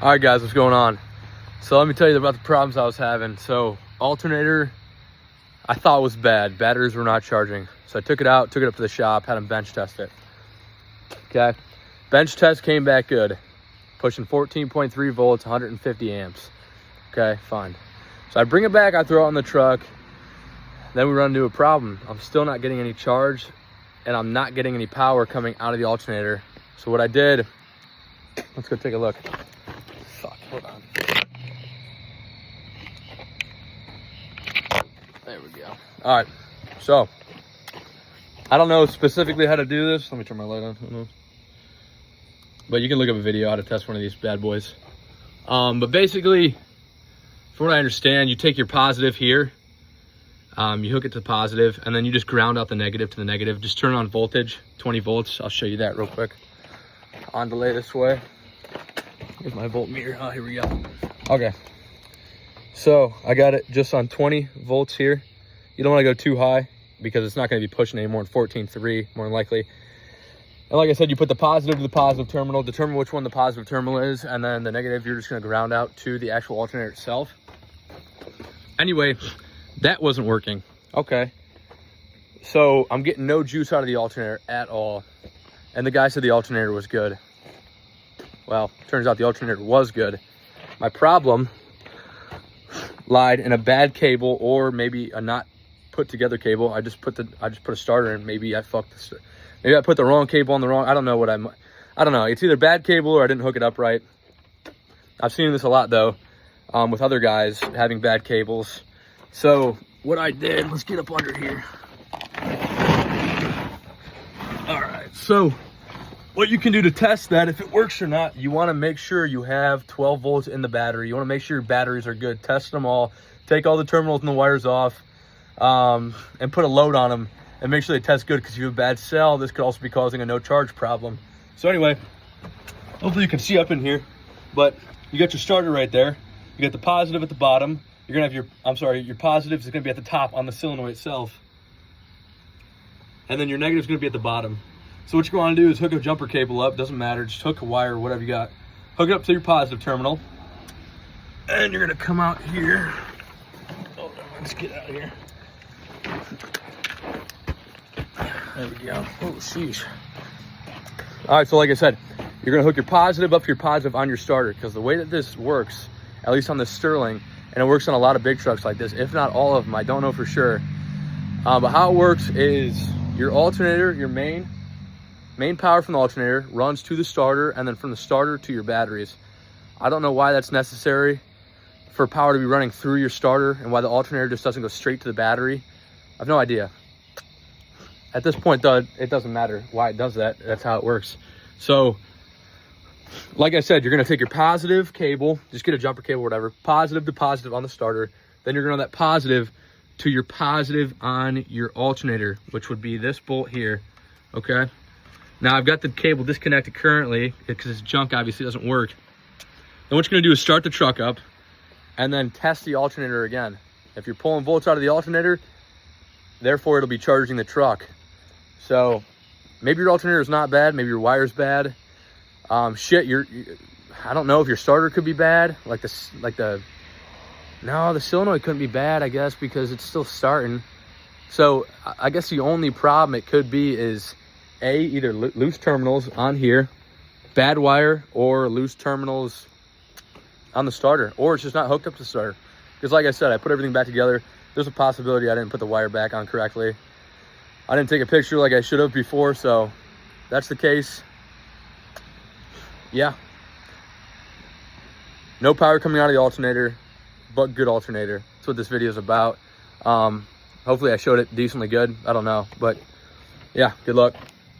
All right, guys, what's going on? So let me tell you about the problems I was having. So alternator, I thought was bad. Batteries were not charging. So I took it out, took it up to the shop, had them bench test it. Okay, bench test came back good. Pushing 14.3 volts, 150 amps. Okay, fine. So I bring it back, I throw it on the truck. Then we run into a problem. I'm still not getting any charge and I'm not getting any power coming out of the alternator. So what I did, let's go take a look. Fuck, hold on. There we go. All right, so I don't know specifically how to do this. Let me turn my light on. But you can look up a video how to test one of these bad boys. But basically, from what I understand, you take your positive here, you hook it to positive, and then you just ground out the negative to the negative. Just turn on voltage, 20 volts. I'll show you that real quick. On delay this way. Here's my voltmeter. Oh, here we go. Okay. So I got it just on 20 volts here. You don't want to go too high because it's not going to be pushing any more than 14.3, more than likely. And like I said, you put the positive to the positive terminal, determine which one the positive terminal is, and then the negative you're just going to ground out to the actual alternator itself. Anyway, that wasn't working. Okay. So I'm getting no juice out of the alternator at all. And the guy said the alternator was good. Well, turns out the alternator was good. My problem lied in a bad cable or maybe a not put together cable. I just put a starter in. Maybe I fucked this. Maybe I put the wrong cable on the wrong. I don't know what I don't know. It's either bad cable or I didn't hook it up right. I've seen this a lot though, with other guys having bad cables. So what I did, let's get up under here. All right, so what you can do to test that, if it works or not, you want to make sure you have 12 volts in the battery. You want to make sure your batteries are good. Test them all. Take all the terminals and the wires off, and put a load on them and make sure they test good, because if you have a bad cell, this could also be causing a no charge problem. So anyway, hopefully you can see up in here, but you got your starter right there. You got the positive at the bottom. You're gonna have your positive is gonna be at the top on the solenoid itself. And then your negative is gonna be at the bottom. So what you're going to do is hook a jumper cable up. Doesn't matter, just hook a wire or whatever you got. Hook it up to your positive terminal. And you're gonna come out here. Oh, let's get out of here. There we go. Oh, sheesh. All right, so like I said, you're gonna hook your positive up to your positive on your starter, because the way that this works, at least on this Sterling, and it works on a lot of big trucks like this, if not all of them, I don't know for sure. But how it works is your alternator, your main power from the alternator runs to the starter, and then from the starter to your batteries. I don't know why that's necessary for power to be running through your starter and why the alternator just doesn't go straight to the battery. I have no idea. At this point though, it doesn't matter why it does that. That's how it works. So like I said, you're gonna take your positive cable, just get a jumper cable, whatever, positive to positive on the starter. Then you're gonna run that positive to your positive on your alternator, which would be this bolt here, okay? Now I've got the cable disconnected currently because it's junk, obviously it doesn't work. Then what you're gonna do is start the truck up and then test the alternator again. If you're pulling volts out of the alternator, therefore it'll be charging the truck. So maybe your alternator is not bad, maybe your wire's bad. I don't know if your starter could be bad, no, the solenoid couldn't be bad, I guess, because it's still starting. So I guess the only problem it could be is either loose terminals on here, bad wire, or loose terminals on the starter, or it's just not hooked up to the starter. Because like I said, I put everything back together. There's a possibility I didn't put the wire back on correctly. I didn't take a picture like I should have before, so that's the case. Yeah. No power coming out of the alternator, but good alternator. That's what this video is about. Hopefully I showed it decently good. I don't know, but yeah, good luck.